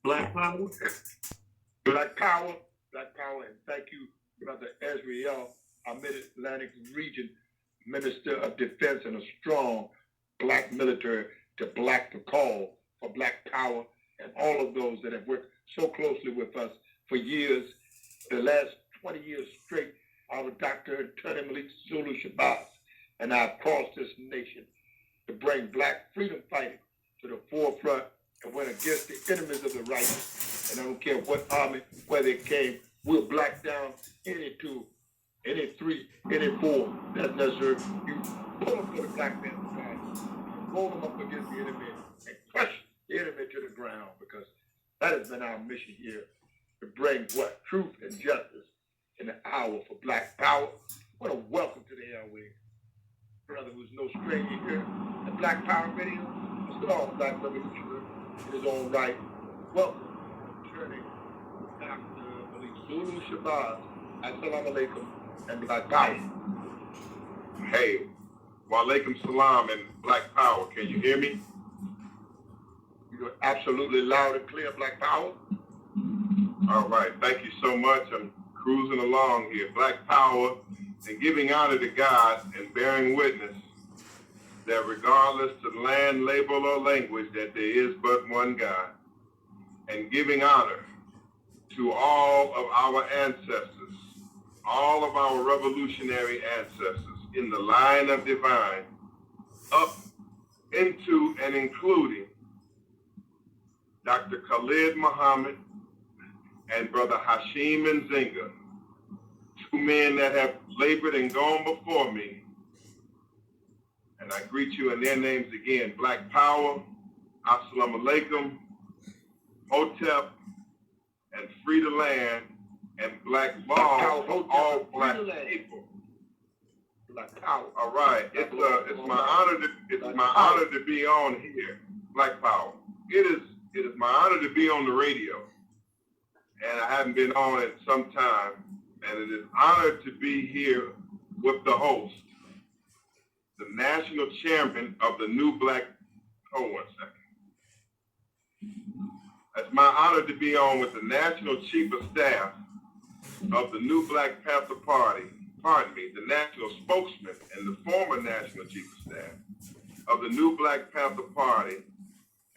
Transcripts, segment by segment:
Black Power. Black Power. Black Power. And thank you, Brother Ezriel, our Mid-Atlantic Region Minister of Defense, and a strong black military to black the call for Black Power, and all of those that have worked so closely with us for years, the last 20 years straight. Our Dr. Attorney Malik Zulu Shabazz and I have crossed this nation to bring black freedom fighting to the forefront and went against the enemies of the righteous. And I don't care what army, where they came, we'll black down any two, any three, any four that's necessary. You pull them to the Black Panther Party, roll them up against the enemy, and crush the enemy to the ground, because that has been our mission here, to bring what? Truth and justice in the hour for Black Power. What a welcome to the airwaves. Brother who's no stranger here at Black Power Radio, a strong black revolutionary in his own right. Welcome, Attorney Dr. Malik Zulu Shabazz. Assalamu alaikum and Black Power. Hey, wa alaikum salam and Black Power. Can you hear me? You're absolutely loud and clear, Black Power. All right, thank you so much. I'm cruising along here. Black Power, and giving honor to God and bearing witness that regardless to land, label, or language, that there is but one God, and giving honor to all of our ancestors, all of our revolutionary ancestors in the line of divine, up into and including Dr. Khalid Muhammad and Brother Hashim Nzinga, two men that have labored and gone before me. And I greet you in their names again. Black Power, Assalamu alaikum, Hotep, and Free the Land, and Black Law for all black people. Black Power. All right, it's my honor to be on here, Black Power. It is my honor to be on the radio, and I haven't been on it some time, and it is honored to be here with the host, the national chairman of the New Black. Hold 1 second. It's my honor to be on with the national chief of staff of the New Black Panther Party, the national spokesman and the former national chief of staff of the New Black Panther Party,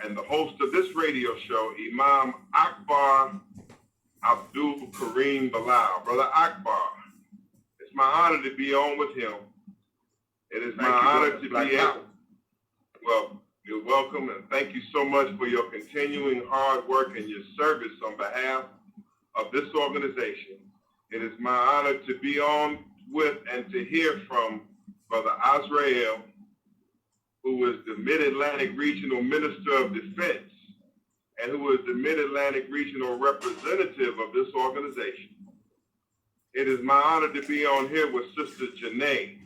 and the host of this radio show, Imam Akbar Abdul Kareem Bilal. Brother Akbar, it's my honor to be on with him. It is my honor to be able. Well, you're welcome, and thank you so much for your continuing hard work and your service on behalf of this organization. It is my honor to be on with and to hear from Brother Azrael, who is the Mid-Atlantic Regional Minister of Defense and who is the Mid-Atlantic Regional Representative of this organization. It is my honor to be on here with Sister Janae,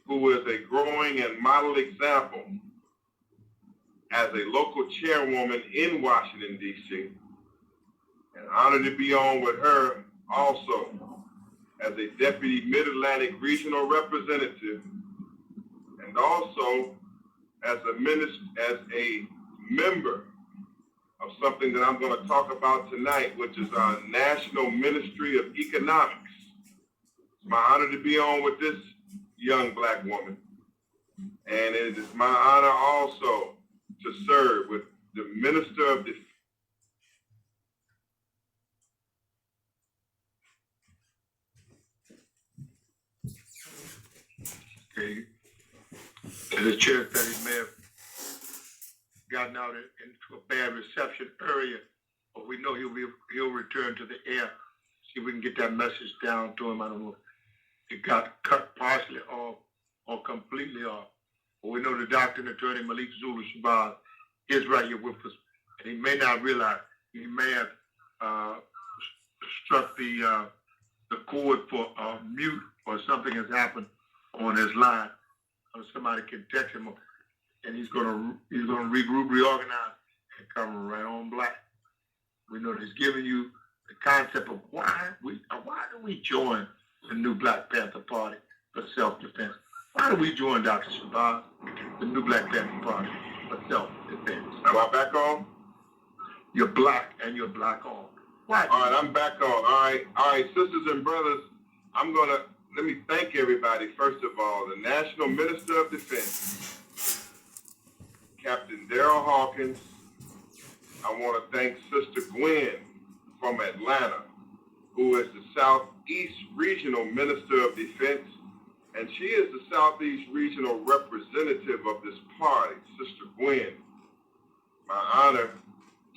who is a growing and model example as a local chairwoman in Washington, D.C. And honored to be on with her also as a Deputy Mid-Atlantic Regional Representative, and also as a member of something that I'm going to talk about tonight, which is our National Ministry of Economics. It's my honor to be on with this young black woman. And it is my honor also to serve with the Minister of Defense. Okay. It is church that he may have gotten out into a bad reception area, but we know he'll return to the air. See if we can get that message down to him. I don't know if it got cut partially off or completely off. But we know the Dr. and Attorney Malik Zulu Shabazz is right here with us. And he may not realize, he may have struck the cord for mute, or something has happened on his line. Or somebody can text him, and he's gonna regroup, reorganize, and come right on black. We know that he's giving you the concept of why do we join the New Black Panther Party for self-defense? Why do we join Dr. Shabazz, the New Black Panther Party for self-defense? Am I back on? You're black and you're black on. Why? All right, I'm back on. All right, sisters and brothers, let me thank everybody, first of all, the National Minister of Defense, Captain Darrell Hawkins. I want to thank Sister Gwen from Atlanta, who is the Southeast Regional Minister of Defense, and she is the Southeast Regional representative of this party, Sister Gwen. My honor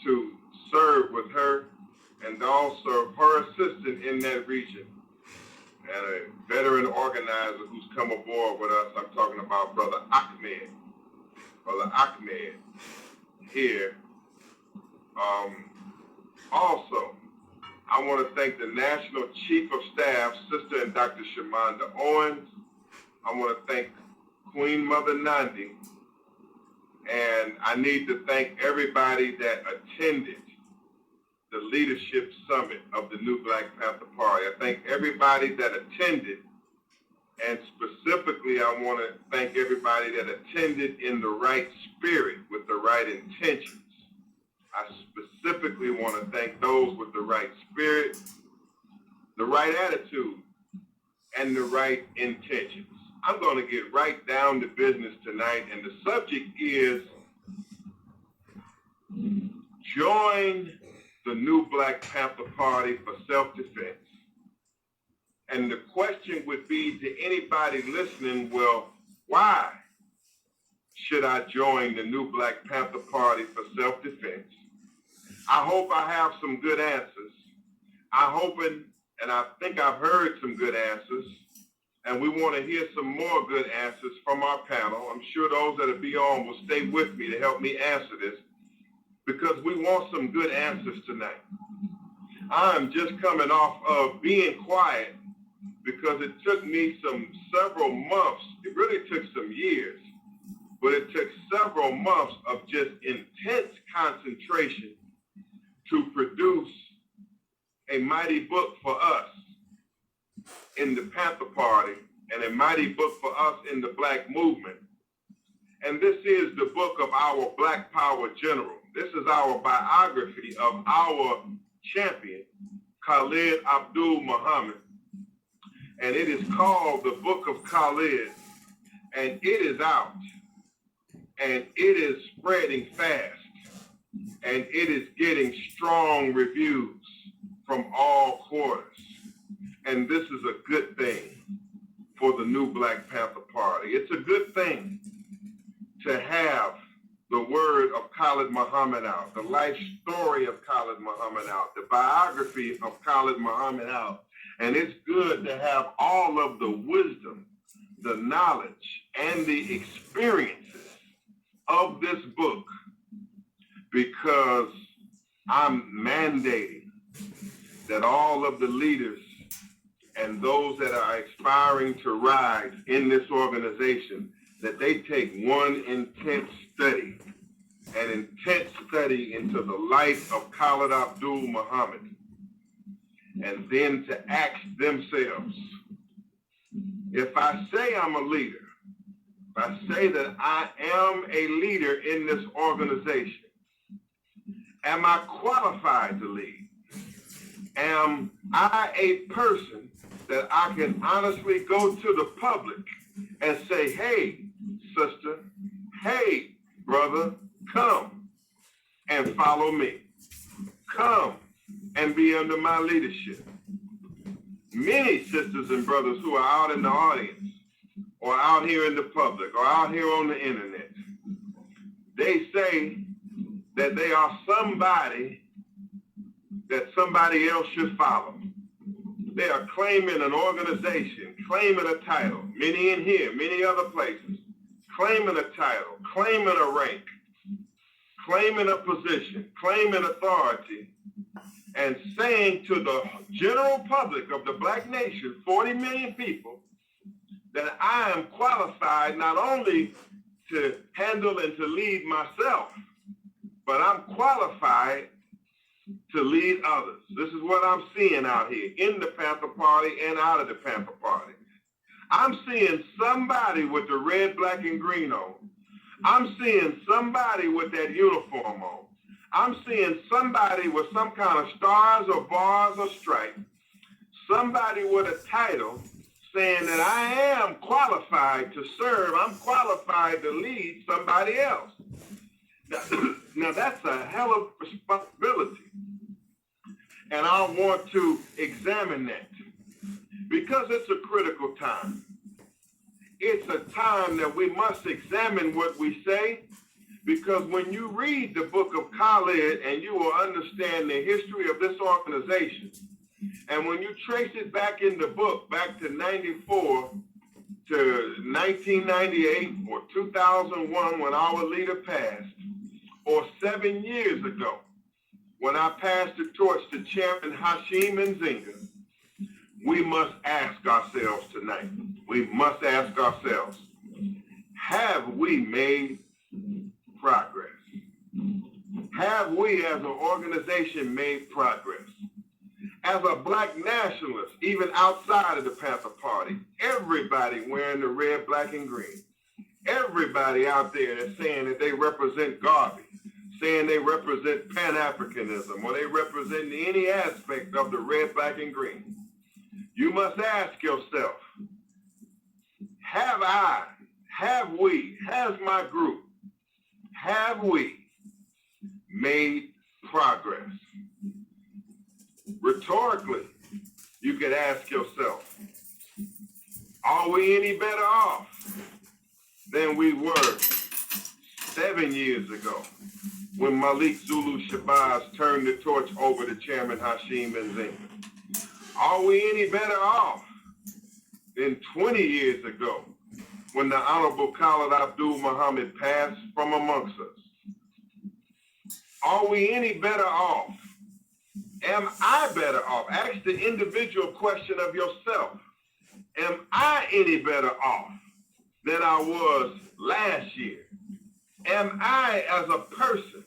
to serve with her and also her assistant in that region, and a veteran organizer who's come aboard with us. I'm talking about Brother Ahmed here. Also, I want to thank the National Chief of Staff, Sister and Dr. Shamanda Owens. I want to thank Queen Mother Nandi. And I need to thank everybody that attended the Leadership Summit of the New Black Panther Party. I thank everybody that attended, and specifically I want to thank everybody that attended in the right spirit with the right intentions. I specifically want to thank those with the right spirit, the right attitude, and the right intentions. I'm going to get right down to business tonight, and the subject is join the New Black Panther Party for self-defense. And the question would be to anybody listening, well, why should I join the New Black Panther Party for self-defense? I hope I have some good answers. I'm hoping, and I think I've heard some good answers, and we want to hear some more good answers from our panel. I'm sure those that'll be on will stay with me to help me answer this, because we want some good answers tonight. I'm just coming off of being quiet because it took me several months. It really took some years, but it took several months of just intense concentration to produce a mighty book for us in the Panther Party and a mighty book for us in the Black movement. And this is the book of our Black Power General. This is our biography of our champion, Khalid Abdul Muhammad. And it is called the Book of Khalid. And it is out. And it is spreading fast. And it is getting strong reviews from all quarters. And this is a good thing for the New Black Panther Party. It's a good thing to have the word of Khalid Muhammad out, the life story of Khalid Muhammad out, the biography of Khalid Muhammad out. And it's good to have all of the wisdom, the knowledge, and the experiences of this book, because I'm mandating that all of the leaders and those that are aspiring to rise in this organization, that they take one intense study, an intense study into the life of Khalid Abdul Muhammad, and then to ask themselves, if I say I'm a leader, if I say that I am a leader in this organization, am I qualified to lead? Am I a person that I can honestly go to the public and say, hey, sister, hey, brother, come and follow me. Come and be under my leadership. Many sisters and brothers who are out in the audience or out here in the public or out here on the internet, they say that they are somebody that somebody else should follow. They are claiming an organization, claiming a title, many in here, many other places, claiming a title, claiming a rank, claiming a position, claiming authority, and saying to the general public of the Black nation, 40 million people, that I am qualified not only to handle and to lead myself, but I'm qualified to lead others. This is what I'm seeing out here in the Panther Party and out of the Panther Party. I'm seeing somebody with the red, black, and green on. I'm seeing somebody with that uniform on. I'm seeing somebody with some kind of stars or bars or stripes, somebody with a title saying that I am qualified to serve, I'm qualified to lead somebody else. Now that's a hell of a responsibility. And I want to examine that because it's a critical time. It's a time that we must examine what we say, because when you read the book of Khalid and you will understand the history of this organization, and when you trace it back in the book, back to 94 to 1998 or 2001 when our leader passed, or 7 years ago when I passed the torch to Chairman Hashim Nzinga, we must ask ourselves tonight, we must ask ourselves, have we made progress? Have we as an organization made progress? As a black nationalist, even outside of the Panther Party, everybody wearing the red, black, and green, everybody out there that's saying that they represent Garvey, saying they represent Pan-Africanism, or they represent any aspect of the red, black, and green, you must ask yourself, have we, has my group, have we made progress? Rhetorically, you could ask yourself, are we any better off than we were 7 years ago when Malik Zulu Shabazz turned the torch over to Chairman Hashim Nzinga? Are we any better off than 20 years ago when the Honorable Khalid Abdul Muhammad passed from amongst us? Are we any better off? Am I better off? Ask the individual question of yourself. Am I any better off than I was last year? Am I as a person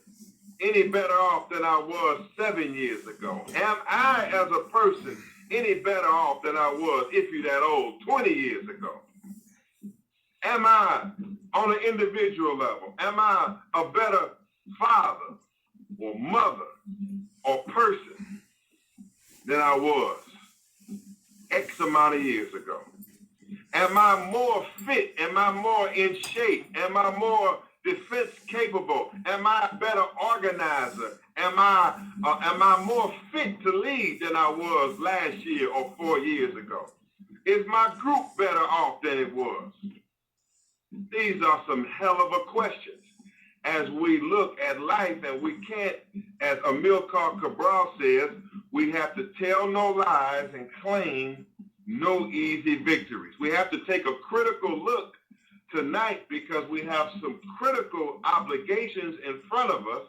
any better off than I was 7 years ago? Am I as a person any better off than I was, if you're that old, 20 years ago? Am I on an individual level? Am I a better father or mother or person than I was X amount of years ago? Am I more fit? Am I more in shape? Am I more defense capable? Am I a better organizer? Am I more fit to lead than I was last year or 4 years ago? Is my group better off than it was? These are some hell of a questions as we look at life, and we can't, as Amilcar Cabral says, we have to tell no lies and claim no easy victories. We have to take a critical look tonight because we have some critical obligations in front of us,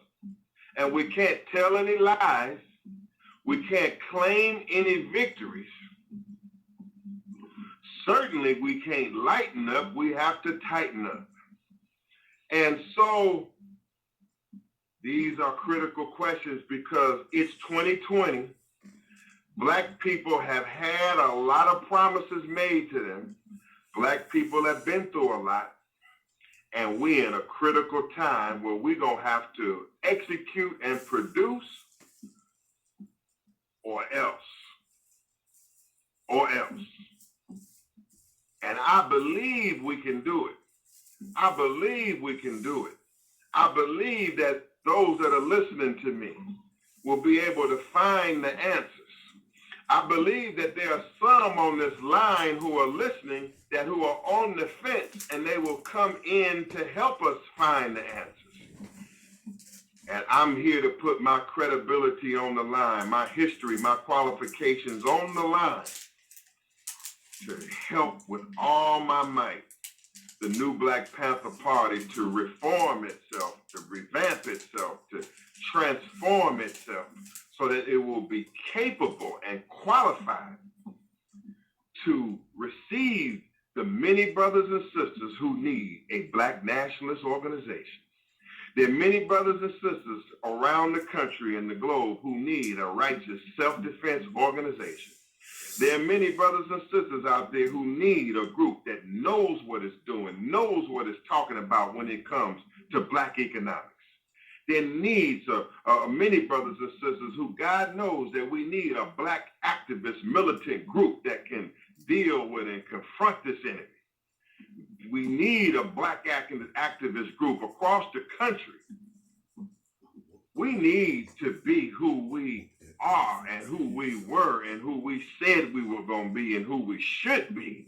and we can't tell any lies. We can't claim any victories. Certainly we can't lighten up. We have to tighten up. And so these are critical questions because it's 2020. Black people have had a lot of promises made to them. Black people have been through a lot. And we're in a critical time where we're going to have to execute and produce or else. Or else. And I believe we can do it. I believe we can do it. I believe that those that are listening to me will be able to find the answers. I believe that there are some on this line who are listening who are on the fence, and they will come in to help us find the answers. And I'm here to put my credibility on the line, my history, my qualifications on the line to help with all my might the new Black Panther Party to reform itself, to revamp itself, to transform itself so that it will be capable and qualified to receive the many brothers and sisters who need a Black nationalist organization. There are many brothers and sisters around the country and the globe who need a righteous self-defense organization. There are many brothers and sisters out there who need a group that knows what it's doing, knows what it's talking about when it comes to Black economics. There needs many brothers and sisters who God knows that we need a black activist militant group that can deal with and confront this enemy. We need a black activist group across the country. We need to be who we are and who we were and who we said we were going to be and who we should be.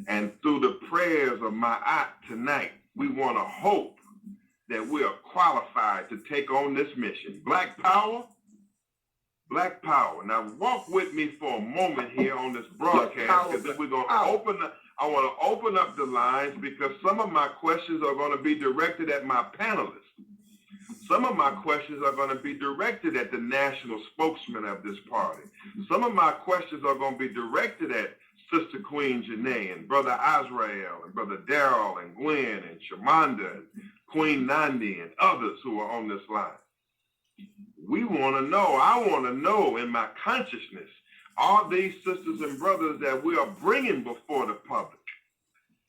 And through the prayers of my aunt tonight, we want to hope that we are qualified to take on this mission. Black power, black power. Now walk with me for a moment here on this broadcast, because then we're going to open up. I want to open up the lines because some of my questions are going to be directed at my panelists. Some of my questions are going to be directed at the national spokesman of this party. Some of my questions are going to be directed at Sister Queen Janae and Brother Azrael and Brother Darrell and Gwen and Shamanda and Queen Nandi and others who are on this line. We want to know, I want to know in my consciousness, are these sisters and brothers that we are bringing before the public,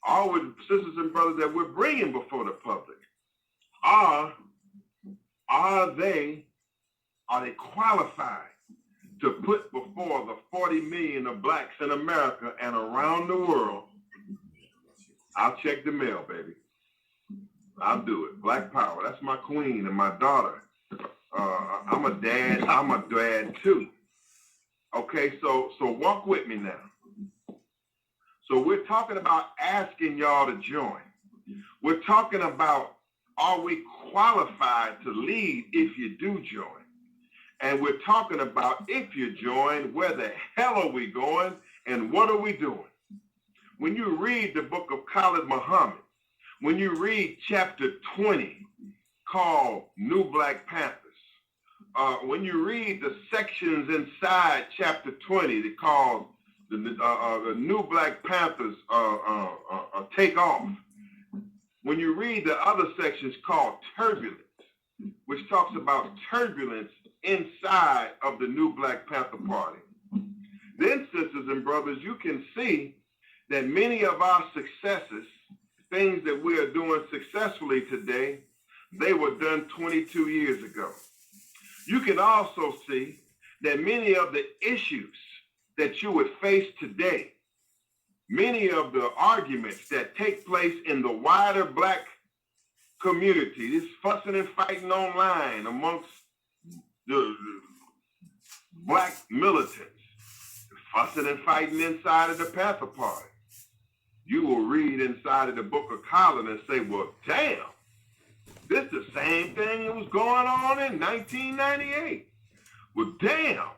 are we sisters and brothers that we're bringing before the public, are they qualified to put before the 40 million of blacks in America and around the world? I'll check the mail, baby. I'll do it. Black power. That's my queen and my daughter. I'm a dad too. Okay, so walk with me now. So we're talking about asking y'all to join. We're talking about, are we qualified to lead if you do join? And we're talking about, if you join, where the hell are we going and what are we doing? When you read the book of Khalid Muhammad, when you read chapter 20 called New Black Panthers, when you read the sections inside chapter 20 that called the New Black Panthers Take Off, when you read the other sections called Turbulence, which talks about turbulence inside of the New Black Panther Party, then, sisters and brothers, you can see that many of our successes, things that we are doing successfully today, they were done 22 years ago. You can also see that many of the issues that you would face today, many of the arguments that take place in the wider black community, this fussing and fighting online amongst the black militants, fussing and fighting inside of the Panther Party, you will read inside of the book of Khalid and say, well, damn, this is the same thing that was going on in 1998. Well, damn,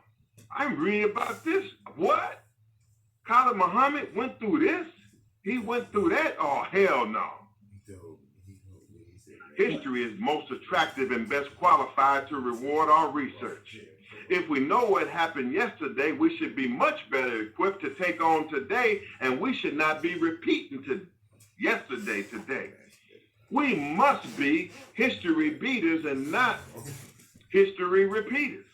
I'm reading about this. What? Khalid Muhammad went through this? He went through that? Oh, hell no. History is most attractive and best qualified to reward our research. If we know what happened yesterday, we should be much better equipped to take on today, and we should not be repeating yesterday today. We must be history beaters and not history repeaters.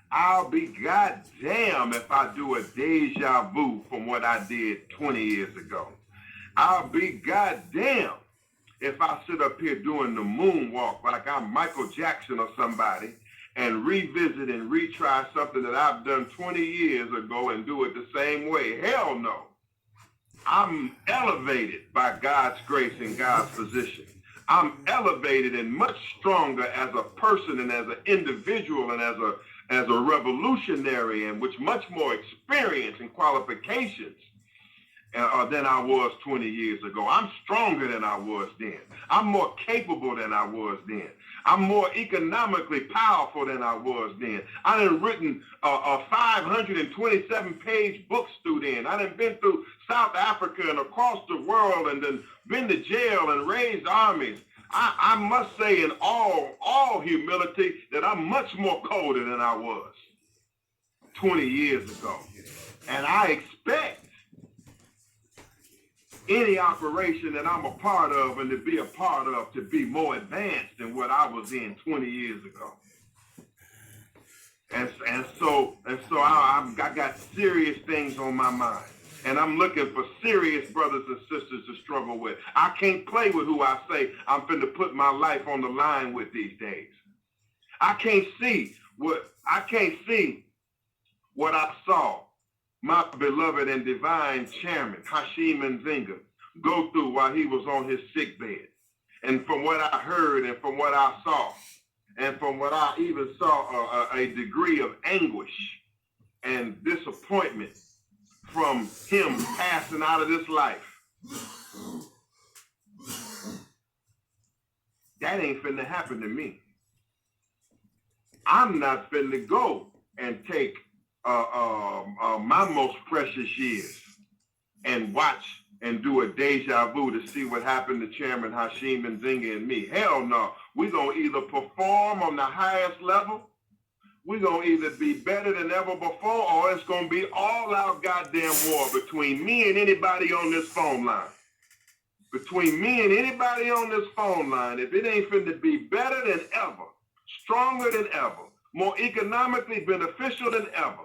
I'll be goddamn if I do a deja vu from what I did 20 years ago. I'll be goddamn if I sit up here doing the moonwalk like I'm Michael Jackson or somebody and revisit and retry something that I've done 20 years ago and do it the same way. Hell no. I'm elevated by God's grace and God's position. I'm elevated and much stronger as a person and as an individual and as a revolutionary, and with much more experience and qualifications than I was 20 years ago. I'm stronger than I was then. I'm more capable than I was then. I'm more economically powerful than I was then. I done written a 527-page book through then. I done been through South Africa and across the world and then been to jail and raised armies. I must say in all humility that I'm much more colder than I was 20 years ago. And I expect any operation that I'm a part of and to be a part of to be more advanced than what I was in 20 years ago. And so I got serious things on my mind. And I'm looking for serious brothers and sisters to struggle with. I can't play with who I say I'm finna put my life on the line with these days. I can't see what I saw my beloved and divine chairman, Hashim Nzinga, go through while he was on his sick bed. And from what I heard and from what I saw, and from what I even saw a degree of anguish and disappointment from him passing out of this life, that ain't finna happen to me. I'm not finna go and take my most precious years and watch and do a deja vu to see what happened to Chairman Hashim Nzinga and me. Hell no. We're going to either perform on the highest level, we're going to either be better than ever before, or it's going to be all out goddamn war between me and anybody on this phone line. Between me and anybody on this phone line, if it ain't finna be better than ever, stronger than ever, more economically beneficial than ever,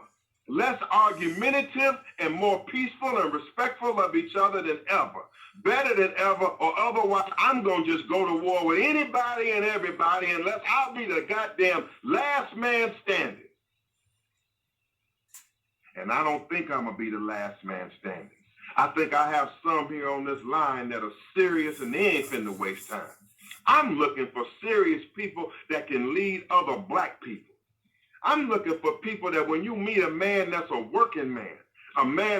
less argumentative and more peaceful and respectful of each other than ever, better than ever, or otherwise I'm going to just go to war with anybody and everybody unless I'll be the goddamn last man standing. And I don't think I'm going to be the last man standing. I think I have some here on this line that are serious and they ain't finna waste time. I'm looking for serious people that can lead other black people. I'm looking for people that when you meet a man that's a working man, a man